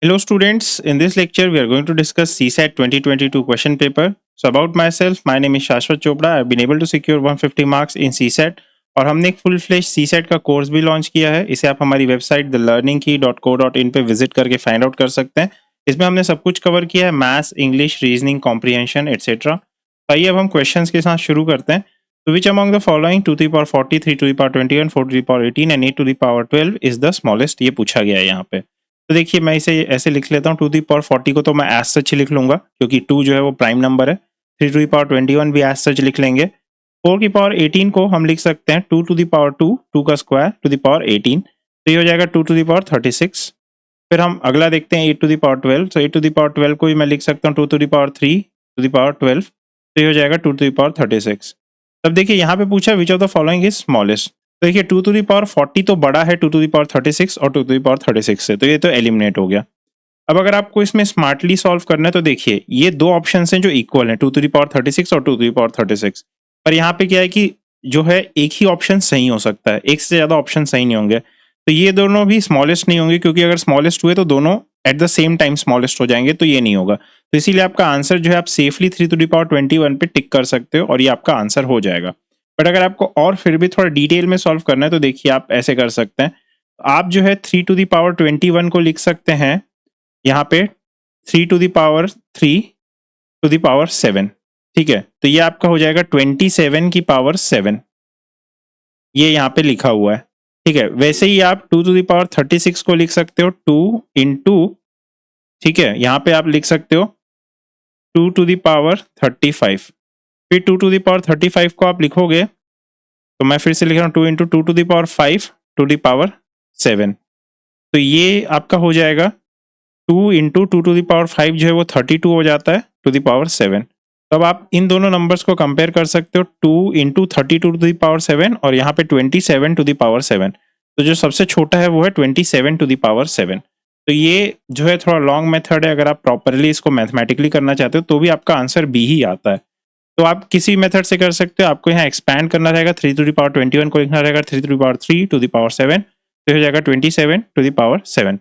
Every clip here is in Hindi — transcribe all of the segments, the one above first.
Hello students, in this lecture we are going to discuss CSAT 2022 question paper. So about myself, my name is Shashwat Chopra. I have been able to secure 150 marks in CSAT और हमने एक फुल फ्लेश CSAT का कोर्स भी लॉन्च किया है. इसे आप हमारी वेबसाइट thelearningkey.co.in पे विजिट करके फाइंड आउट कर सकते हैं. इसमें हमने सब कुछ कवर किया है, maths, English, reasoning, comprehension etcetera. आइए अब हम क्वेश्चंस के साथ शुरू करते हैं. तो which among the following 2 to the power 40, 3 to the power 21, 4 to the power 18 and 8 to the power 12 is the smallest, ये पूछा गया है यहाँ पे. तो देखिए मैं इसे ऐसे लिख लेता हूँ, 2 to the power 40 को तो मैं एज सच लिख लूंगा क्योंकि 2 जो है वो प्राइम नंबर है. 3 to the power 21 भी एज सच लिख लेंगे. 4 की पावर 18 को हम लिख सकते हैं 2 to the power 2, 2 का स्क्वायर टू द पावर 18, तो ये हो जाएगा 2 to the power 36. फिर हम अगला देखते हैं 8 to the power 12, तो 8 to the power 12 को भी मैं लिख सकता हूँ 2 to the power 3 to the power 12, तो ये हो जाएगा 2 to the power 36. तब देखिए यहाँ पे पूछा which of the following is smallest. तो देखिए 2 to the power 40 तो बड़ा है 2 to the power 36 और 2 to the power 36 से, तो ये तो एलिमिनेट हो गया. अब अगर आपको इसमें स्मार्टली सॉल्व करना है तो देखिए ये दो ऑप्शन हैं जो इक्वल हैं, 2 to the power 36 और 2 to the power 36. पर यहाँ पे क्या है कि जो है एक ही ऑप्शन सही हो सकता है, एक से ज़्यादा ऑप्शन सही नहीं होंगे. तो ये दोनों भी स्मॉलेस्ट नहीं होंगे क्योंकि अगर स्मॉलेस्ट हुए तो दोनों at the same time smallest हो जाएंगे, तो ये नहीं होगा. तो इसीलिए आपका आंसर जो है आप सेफली 3 to the power 21 पे टिक कर सकते हो और ये आपका आंसर हो जाएगा. बट अगर आपको और फिर भी थोड़ा डिटेल में सॉल्व करना है तो देखिए आप ऐसे कर सकते हैं. आप जो है 3 to the power 21 को लिख सकते हैं यहाँ पे 3 to the power 3 to the power 7. ठीक है, तो ये आपका हो जाएगा 27 की पावर 7, ये यहाँ पे लिखा हुआ है. ठीक है, वैसे ही आप 2 to the power 36 को लिख सकते हो 2 into, ठीक है, यहाँ पे आप लिख सकते हो 2 to the power 35. फिर 2 to the power 35 को आप लिखोगे तो मैं फिर से लिख रहा हूँ 2 into 2 to the power 5 to the power 7, तो ये आपका हो जाएगा 2 into 2 to the power 5 जो है वो 32 हो जाता है to the power 7. तो अब आप इन दोनों नंबर्स को कंपेयर कर सकते हो 2 into 32 to the power 7 और यहाँ पे 27 to the power 7. तो जो सबसे छोटा है वो है 27 to the power 7. तो ये जो है थोड़ा लॉन्ग मेथड है, अगर आप प्रॉपरली इसको मैथमेटिकली करना चाहते हो तो भी आपका आंसर बी ही आता है. तो आप किसी मेथड से कर सकते हो. आपको यहाँ एक्सपैंड करना रहेगा, 3 to the power 21 को लिखना रहेगा 3 to the power 3 to the power 7, तो हो जाएगा 27 to the power 7.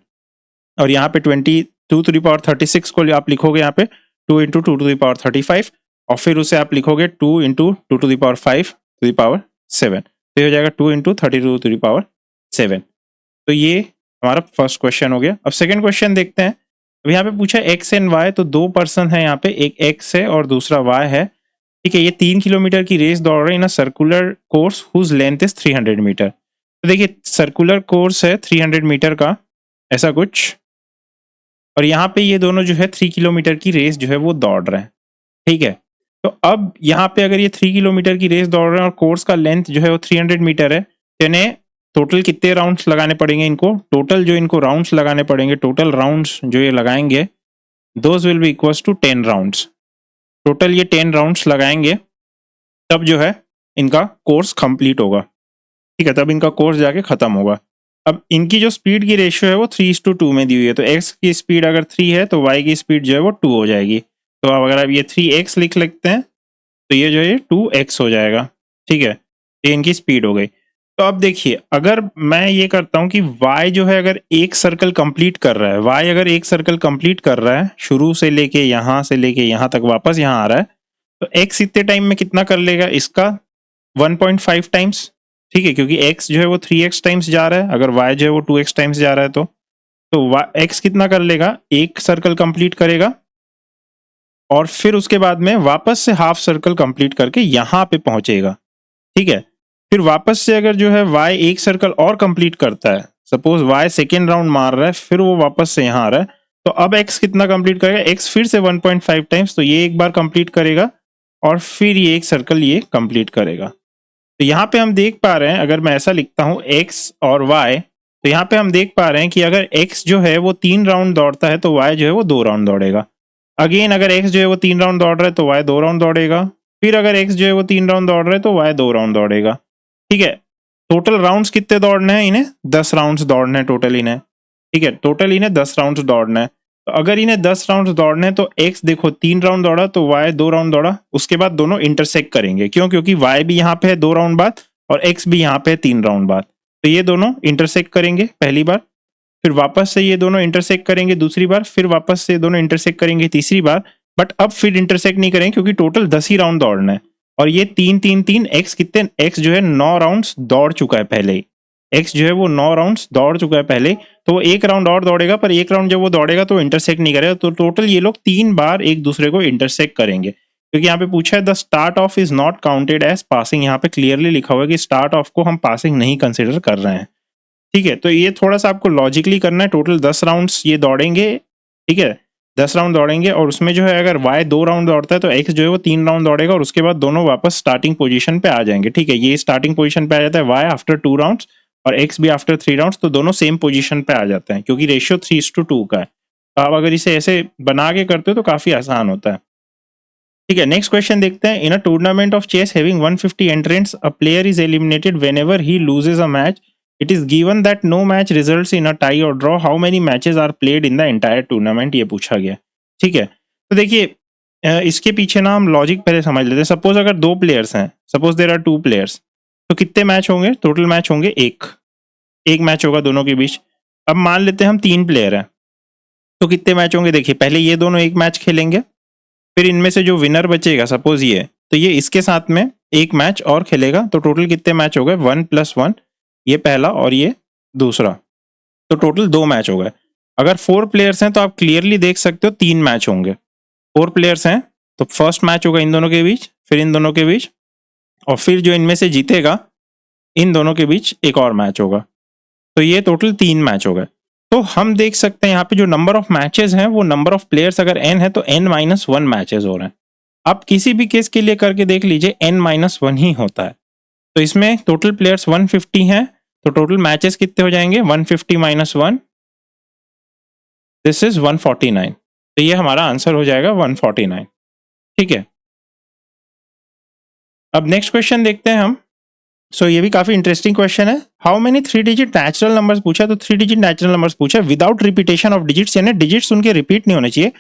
और यहाँ पे 22 to the power 36 को आप लिखोगे यहाँ पे 2 into 2 to the power 35 और फिर उसे आप लिखोगे 2 into 2 to the power 5 to the power 7, तो हो जाएगा 2 into 32 to the power 7. तो ये हमारा फर्स्ट क्वेश्चन हो गया. अब सेकंड क्वेश्चन देखते हैं. अब यहाँ पे पूछा एक्स एंड वाई, तो दो पर्सन है यहाँ पे, एक एक्स है और दूसरा वाई है. ठीक है, ये 3 किलोमीटर की रेस दौड़ रहे हैं in a circular course whose length is 300 metre. तो देखिए सर्कुलर कोर्स है 300 मीटर का, ऐसा कुछ, और यहाँ पे ये दोनों जो है 3 किलोमीटर की रेस जो है वो दौड़ रहे हैं. ठीक है, तो अब यहाँ पे अगर ये 3 किलोमीटर की रेस दौड़ रहे हैं और कोर्स का लेंथ जो है वो 300 मीटर है, तो इन्हें टोटल कितने राउंड्स लगाने पड़ेंगे इनको, टोटल जो इनको राउंड्स लगाने पड़ेंगे, टोटल राउंड्स जो ये लगाएंगे those will be equals to 10 rounds. Total ये 10 राउंड्स लगाएंगे तब जो है इनका कोर्स कंप्लीट होगा. ठीक है, तब इनका कोर्स जाके खत्म होगा. अब इनकी जो स्पीड की रेशियो है वो 3:2 में दी हुई है, तो x की स्पीड अगर 3 है तो y की स्पीड जो है वो 2 हो जाएगी. तो अब अगर आप ये 3x लिख लेते हैं तो ये जो है 2x हो जाएगा. ठीक है, ये इनकी स्पीड हो गई. तो अब देखिए अगर मैं ये करता हूँ कि y जो है अगर एक सर्कल कंप्लीट कर रहा है, y अगर एक सर्कल कंप्लीट कर रहा है शुरू से लेके यहाँ तक वापस यहाँ आ रहा है, तो x इतने टाइम में कितना कर लेगा, इसका 1.5 टाइम्स. ठीक है, क्योंकि x जो है वो 3x टाइम्स जा रहा है, अगर y जो है वो 2x टाइम्स जा रहा है तो x कितना कर लेगा, एक सर्कल कंप्लीट करेगा और फिर उसके बाद में वापस से हाफ सर्कल कंप्लीट करके यहाँ पे पहुंचेगा. ठीक है, फिर वापस से अगर जो है y एक सर्कल और कंप्लीट करता है, सपोज y सेकेंड राउंड मार रहा है, फिर वो वापस से यहाँ आ रहा है, तो अब x कितना कंप्लीट करेगा, x फिर से 1.5 टाइम्स, तो ये एक बार कंप्लीट करेगा और फिर ये एक सर्कल ये कंप्लीट करेगा. तो यहाँ पे हम देख पा रहे हैं, अगर मैं ऐसा लिखता हूँ x और y, तो यहाँ पे हम देख पा रहे हैं कि अगर x जो है वो 3 राउंड दौड़ता है तो y जो है वो 2 राउंड दौड़ेगा. अगेन अगर x जो है वो 3 राउंड दौड़ रहा है तो y 2 राउंड दौड़ेगा. फिर अगर x जो है वो 3 राउंड दौड़ रहा है तो y 2 राउंड दौड़ेगा. ठीक है, टोटल राउंड्स कितने दौड़ने हैं इन्हें, 10 राउंड्स दौड़ने हैं टोटल इन्हें. ठीक है, टोटल इन्हें 10 राउंड्स दौड़ना है. तो अगर इन्हें 10 राउंड्स दौड़ने हैं तो x देखो 3 राउंड दौड़ा तो y 2 राउंड दौड़ा, उसके बाद दोनों इंटरसेक्ट करेंगे. क्यों, क्योंकि y भी यहाँ पे है 2 राउंड बाद और x भी यहाँ पे है 3 राउंड बाद, तो ये दोनों इंटरसेक्ट करेंगे पहली बार. फिर वापस से ये दोनों इंटरसेक्ट करेंगे दूसरी बार, फिर वापस से दोनों इंटरसेक्ट करेंगे तीसरी बार, बट अब फिर इंटरसेक्ट नहीं करेंगे क्योंकि टोटल 10 ही राउंड दौड़ना है। और ये 3-3-3 एक्स कितने, एक्स जो है 9 राउंड्स दौड़ चुका है पहले ही, एक्स जो है वो 9 राउंड्स दौड़ चुका है पहले, तो वो एक राउंड और दौड़ेगा, पर एक राउंड जब वो दौड़ेगा तो इंटरसेक्ट नहीं करेगा, तो टोटल ये लोग 3 बार एक दूसरे को इंटरसेक्ट करेंगे। क्योंकि यहाँ पे पूछा है the start off is not counted as passing, यहाँ पे क्लियरली लिखा हुआ है कि स्टार्ट ऑफ को हम पासिंग नहीं कंसिडर कर रहे हैं। ठीक है, तो ये थोड़ा सा आपको लॉजिकली करना है। टोटल 10 राउंड्स ये दौड़ेंगे, ठीक है, 10 राउंड दौड़ेंगे, और उसमें जो है अगर y 2 राउंड दौड़ता है तो x जो है वो 3 राउंड दौड़ेगा, और उसके बाद दोनों वापस स्टार्टिंग पोजीशन पे आ जाएंगे। ठीक है, ये स्टार्टिंग पोजीशन पे आ जाता है y आफ्टर 2 राउंड्स और x भी आफ्टर 3 राउंड्स, तो दोनों सेम पोजीशन पे आ जाते हैं क्योंकि रेशियो 3:2 का है। तो आप अगर इसे ऐसे बना के करते हो तो काफी आसान होता है। ठीक है, नेक्स्ट क्वेश्चन देखते हैं। In a tournament of chess having 150 entrants, a player is eliminated whenever he loses a match. It is given that no match results in a tie और draw, how many matches are played in the entire tournament, ये पूछा गया। ठीक है, तो देखिए इसके पीछे ना हम लॉजिक पहले समझ लेते हैं। सपोज अगर 2 प्लेयर्स हैं, सपोज देयर आर 2 प्लेयर्स, तो कितने मैच होंगे, टोटल मैच होंगे एक मैच होगा दोनों के बीच। अब मान लेते हैं हम 3 प्लेयर हैं, तो कितने मैच होंगे, देखिए पहले ये दोनों एक मैच खेलेंगे, फिर इनमें से जो विनर बचेगा सपोज ये, तो ये इसके साथ में एक मैच और खेलेगा, तो टोटल कितने मैच हो गए, 1+1, ये पहला और ये दूसरा, तो टोटल 2 मैच हो गए। अगर 4 प्लेयर्स हैं तो आप क्लियरली देख सकते हो 3 मैच होंगे। 4 प्लेयर्स हैं तो फर्स्ट मैच होगा इन दोनों के बीच, फिर इन दोनों के बीच, और फिर जो इनमें से जीतेगा इन दोनों के बीच एक और मैच होगा, तो ये टोटल 3 मैच हो गए। तो हम देख सकते हैं यहाँ पे जो नंबर ऑफ मैचेस हैं वो नंबर ऑफ प्लेयर्स अगर n है तो n-1 मैचेस हो रहे हैं। आप किसी भी केस के लिए करके देख लीजिए n-1 ही होता है। तो इसमें टोटल प्लेयर्स 150 हैं, तो टोटल मैचेस कितने हो जाएंगे, 150 - 1, दिस इज 149, तो ये हमारा आंसर हो जाएगा 149। ठीक है, अब नेक्स्ट क्वेश्चन देखते हैं हम। सो ये भी काफी इंटरेस्टिंग क्वेश्चन है। How many 3 digit natural numbers पूछा, तो 3 डिजिट नेचुरल नंबर्स पूछा विदाउट रिपीटेशन ऑफ डिजिट्स, यानी डिजिट्स उनके रिपीट नहीं होने चाहिए,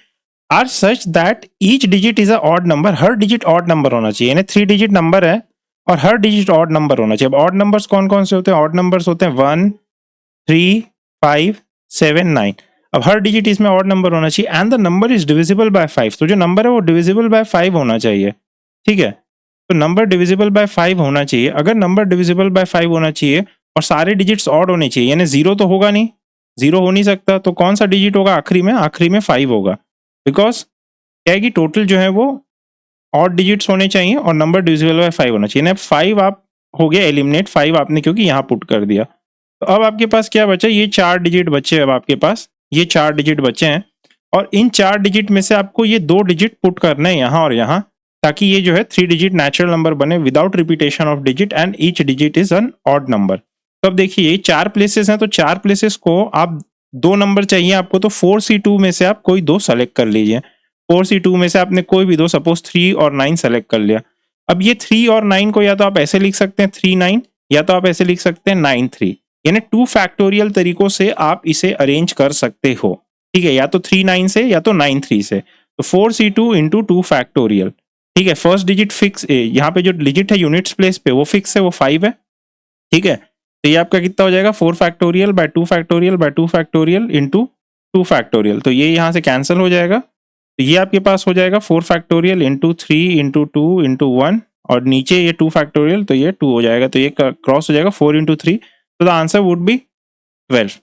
are such that each digit is a odd number, हर डिजिट ऑड नंबर होना चाहिए, यानी 3 डिजिट नंबर है और हर डिजिट ऑड नंबर होना चाहिए। अब ऑड नंबर्स कौन कौन से होते हैं, ऑड नंबर्स होते हैं 1, 3, 5, 7, 9। अब हर डिजिट इसमें ऑड नंबर होना चाहिए and the number is divisible by 5, तो जो नंबर है वो डिविजिबल बाय 5 होना चाहिए। ठीक है, तो नंबर डिविजिबल बाय 5 होना चाहिए। अगर नंबर डिविजिबल बाय 5 होना चाहिए और सारे डिजिट्स ऑड होने चाहिए, यानी 0 तो होगा नहीं, 0 हो नहीं सकता, तो कौन सा डिजिट होगा आखिरी में, आखिरी में 5 होगा, बिकॉज क्या है कि टोटल जो है वो ऑड डिजिट्स होने चाहिए और नंबर डिविजिबल बाय 5 होना चाहिए। 5 आप हो गया एलिमिनेट, 5 आपने क्योंकि यहाँ पुट कर दिया। तो अब आपके पास क्या बचा, ये 4 डिजिट बचे। अब आपके पास ये 4 डिजिट बचे हैं और इन 4 डिजिट में से आपको ये 2 डिजिट पुट करना है यहाँ और यहाँ, ताकि ये जो है 3 डिजिट नेचुरल नंबर बने without repetition of digit and each digit is an odd number. तो अब देखिए ये 4 प्लेसेस हैं, तो 4 प्लेसेस को आप 2 नंबर चाहिए आपको, तो 4C2 में से आप कोई 2 सेलेक्ट कर लीजिए। 4C2 में से आपने कोई भी 2, सपोज 3 और 9 सेलेक्ट कर लिया। अब ये 3 और 9 को या तो आप ऐसे लिख सकते हैं 3 9, या तो आप ऐसे लिख सकते हैं 9 3, यानी 2 फैक्टोरियल तरीकों से आप इसे अरेंज कर सकते हो। ठीक है, या तो 3 9 से या तो 9 3 से, तो 4C2 इंटू 2 फैक्टोरियल। ठीक है, फर्स्ट डिजिट फिक्स, यहाँ पे जो डिजिट है यूनिट्स प्लेस पे वो फिक्स है, वो 5 है। ठीक है, तो ये आपका कितना हो जाएगा, 4 factorial by 2 factorial by 2 factorial into 2 factorial, तो ये यहाँ से कैंसिल हो जाएगा। तो ये आपके पास हो जाएगा 4 फैक्टोरियल इंटू 3 इंटू 2 इंटू 1, और नीचे ये 2 फैक्टोरियल, तो ये 2 हो जाएगा, तो ये क्रॉस हो जाएगा 4 इंटू 3, तो द आंसर वुड बी 12।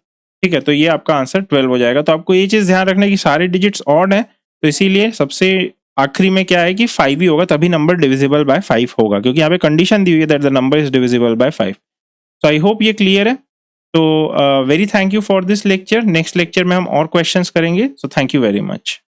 ठीक है, तो ये आपका आंसर 12 हो जाएगा। तो आपको ये चीज ध्यान रखना है कि सारे डिजिट्स ऑड हैं, तो इसीलिए सबसे आखिरी में क्या है कि 5 ही होगा, तभी नंबर डिविजिबल बाय 5 होगा, क्योंकि यहाँ पे कंडीशन दी हुई है that the number is divisible by 5। तो आई होप ये क्लियर है। तो very thank you for this lecture. Next lecture में हम और क्वेश्चंस करेंगे, so thank you very much.